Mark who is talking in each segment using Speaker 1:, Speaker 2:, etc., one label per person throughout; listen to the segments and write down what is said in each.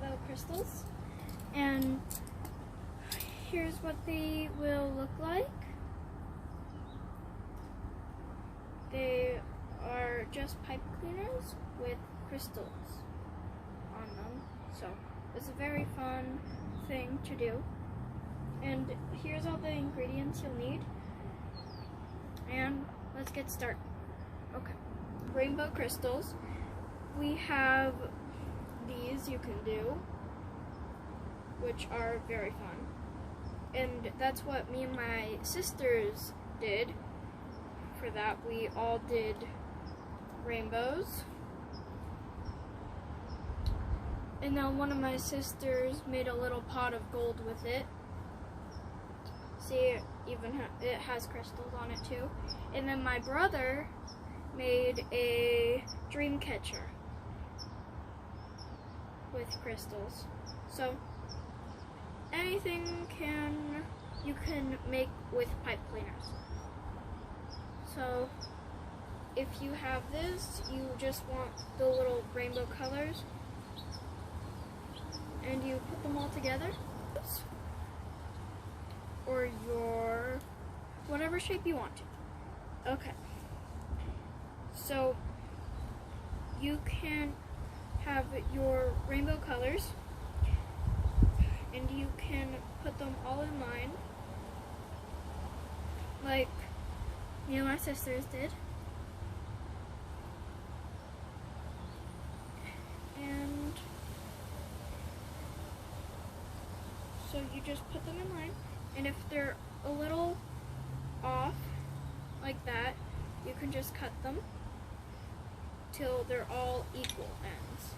Speaker 1: rainbow crystals, and here's what they will look like. They are just pipe cleaners with crystals on them, so it's a very fun thing to do. And here's all the ingredients you'll need, and let's get started. Okay, rainbow crystals. We have these you can do, which are very fun, and that's what me and my sisters did. For that, we all did rainbows, and then one of my sisters made a little pot of gold with it. See, it has crystals on it too. And then my brother made a dream catcher with crystals. So anything you can make with pipe cleaners. So if you have this, you just want the little rainbow colors, and you put them all together, or your whatever shape you want to. Okay, so you can have your rainbow colors, and you can put them all in line like me and my sisters did. And so you just put them in line, and if they're a little off like that, you can just cut them till they're all equal ends.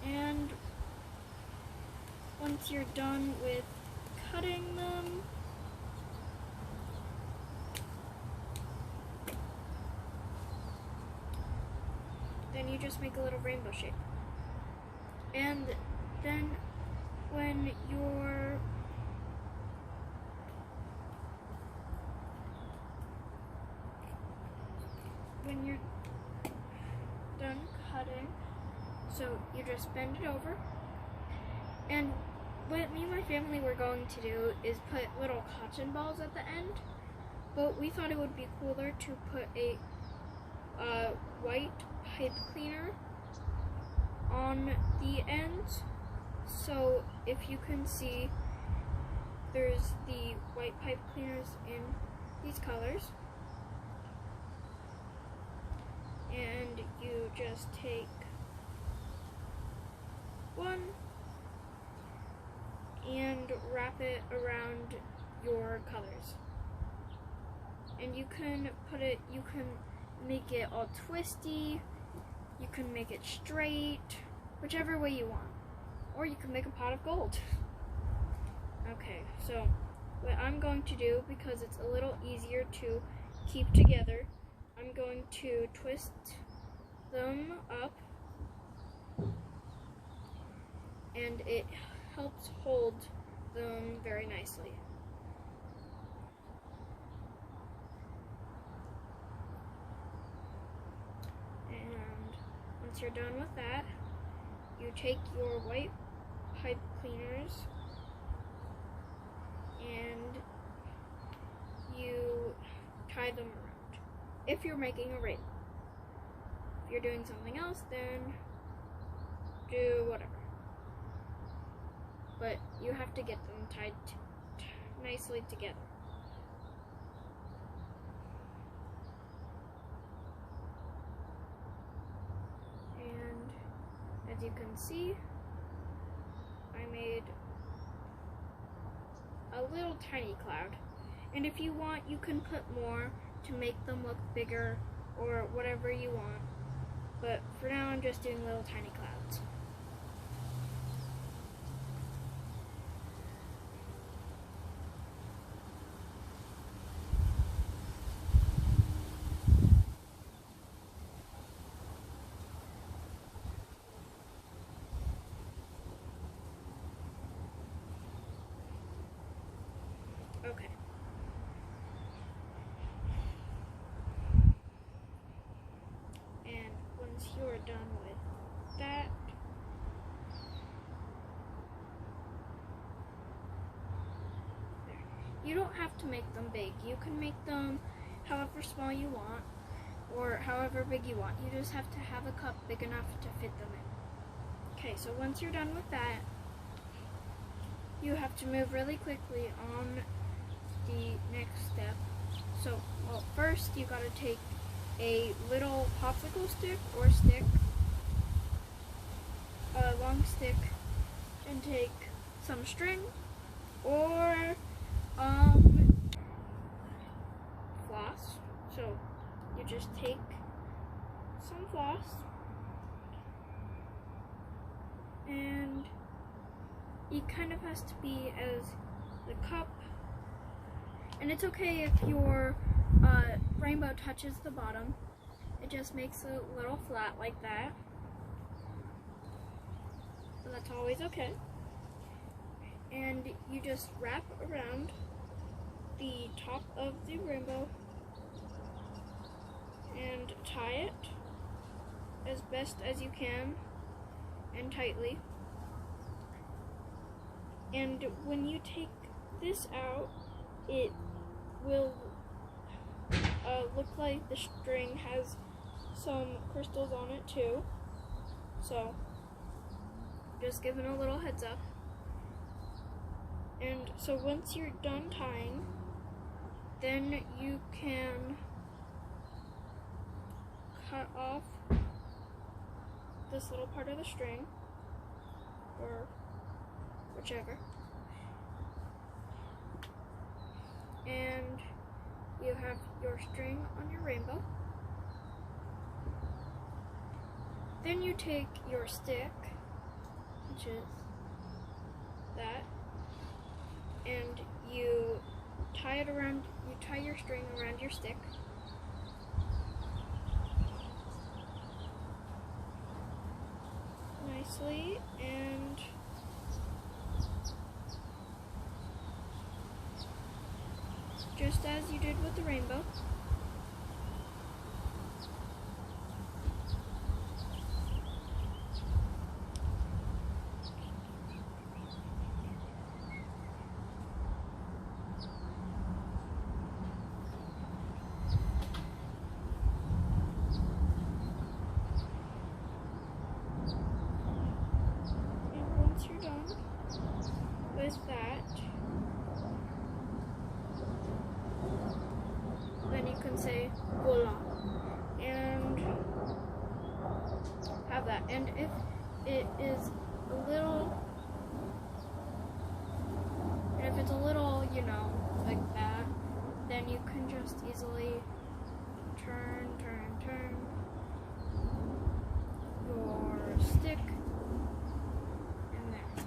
Speaker 1: And once you're done with cutting them, then you just make a little rainbow shape. And then when you're done cutting, so you just bend it over. And what me and my family were going to do is put little cotton balls at the end, but we thought it would be cooler to put a white pipe cleaner on the ends. So if you can see, there's the white pipe cleaners in these colors, and you just take one and wrap it around your colors. And you can make it all twisty, you can make it straight, whichever way you want. Or you can make a pot of gold. Okay, so what I'm going to do, because it's a little easier to keep together, I'm going to twist them up, and it helps hold them very nicely. And once you're done with that, you take your white pipe cleaners and you tie them around. If you're making a rainbow. If you're doing something else, then do whatever. But you have to get them tied nicely together. And as you can see, I made a little tiny cloud. And if you want, you can put more to make them look bigger or whatever you want. But for now, I'm just doing little tiny clouds. Okay. And once you're done with that. There. You don't have to make them big. You can make them however small you want or however big you want. You just have to have a cup big enough to fit them in. Okay, so once you're done with that, you have to move really quickly on the next step. So, well, first you gotta take a little popsicle stick or stick, a long stick, and take some string or floss. So you just take some floss and it kind of has to be as the cup, and it's okay if your rainbow touches the bottom. It just makes a little flat like that, so that's always okay. And you just wrap around the top of the rainbow and tie it as best as you can and tightly. And when you take this out, it will look like the string has some crystals on it too. So, just giving a little heads up. And so once you're done tying, then you can cut off this little part of the string, or whichever. And you have your string on your rainbow. Then you take your stick, which is that, and you tie it around, you tie your string around your stick. Nicely, and just as you did with the rainbow. And once you're done with that, then you can say voila and have that. And if it is a little, you know, like that, then you can just easily turn your stick in there.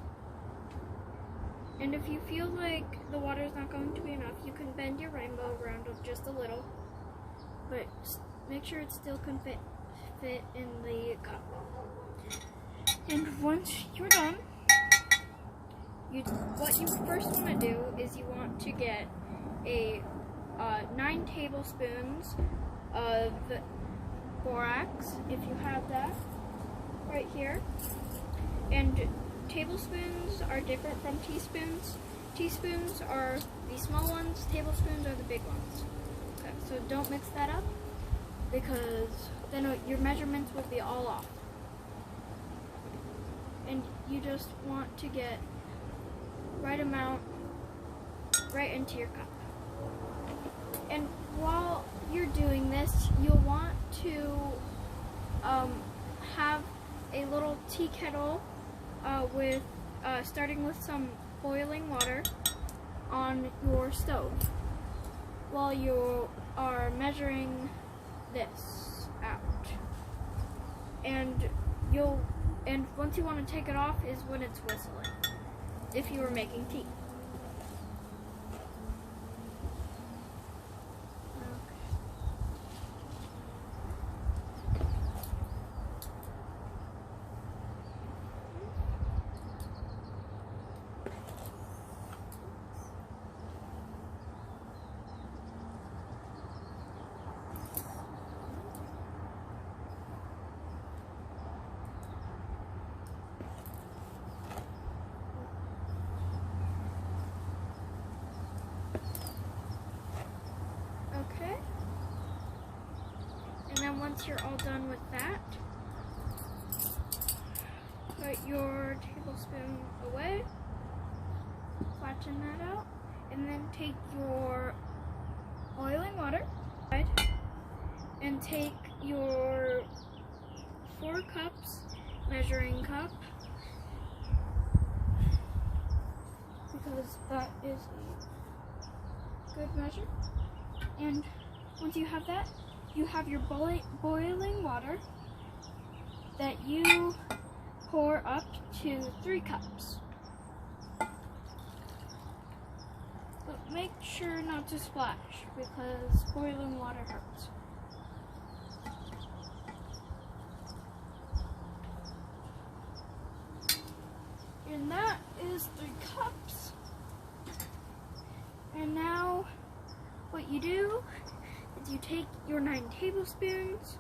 Speaker 1: And if you feel like the water is not going to be enough, you can bend your rainbow around just a little, but make sure it still can fit in the cup. And once you're done, what you first want to do is you want to get a 9 tablespoons of borax, if you have that, right here. And tablespoons are different from teaspoons. Teaspoons are the small ones, tablespoons are the big ones. Okay, so don't mix that up, because then your measurements will be all off. And you just want to get right amount right into your cup. And while you're doing this, you'll want to have a little tea kettle with starting with some boiling water on your stove while you are measuring this out. And once you want to take it off is when it's whistling, if you were making tea. once you're all done with that, put your tablespoon away, flatten that out, and then take your boiling water and take your 4 cups measuring cup, because that is a good measure. And once you have that, you have your boiling water that you pour up to 3 cups. But make sure not to splash, because boiling water hurts. And that is 3 cups. And now what you do is you take your 9 tablespoons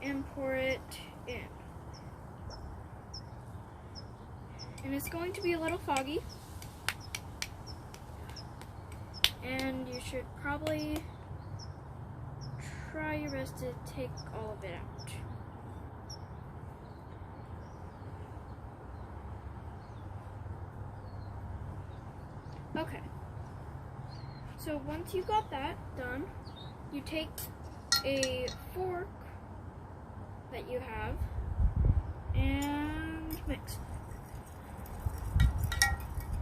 Speaker 1: and pour it in. And it's going to be a little foggy. And you should probably try your best to take all of it out. Okay, so once you got that done, you take a fork that you have and mix.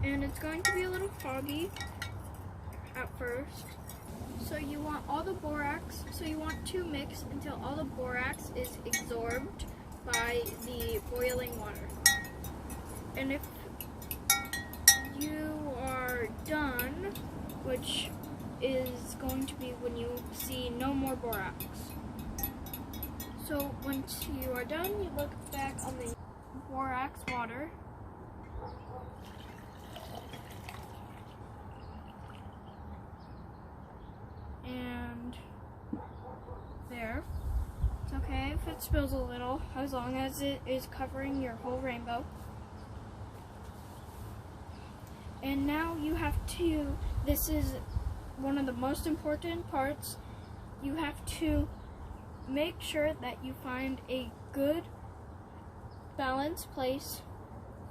Speaker 1: And it's going to be a little foggy at first. So you want all the borax, so you want to mix until all the borax is absorbed by the boiling water. And if you are done, which is going to be when you see no more borax. So once you are done, you look back on the borax water. And there. It's okay if it spills a little, as long as it is covering your whole rainbow. And now you have to, this is one of the most important parts, you have to make sure that you find a good balanced place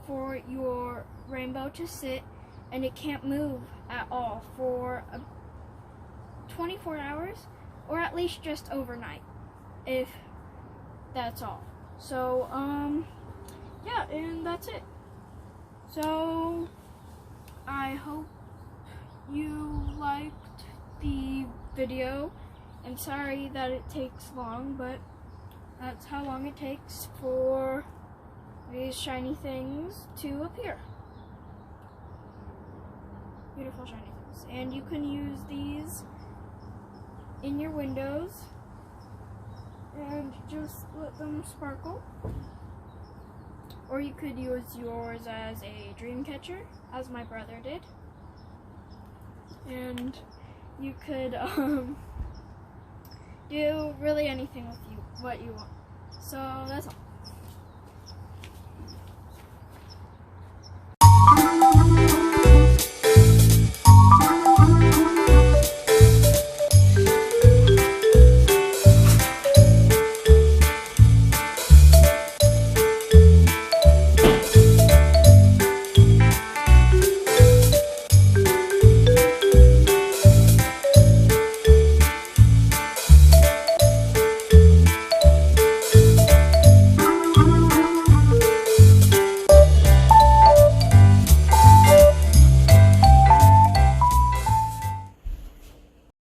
Speaker 1: for your rainbow to sit, and it can't move at all for 24 hours, or at least just overnight, if that's all. So, yeah, and that's it. So, I hope you liked the video, and sorry that it takes long, but that's how long it takes for these shiny things to appear. Beautiful shiny things. And you can use these in your windows and just let them sparkle. Or you could use yours as a dream catcher, as my brother did. And you could do really anything with what you want. So that's all.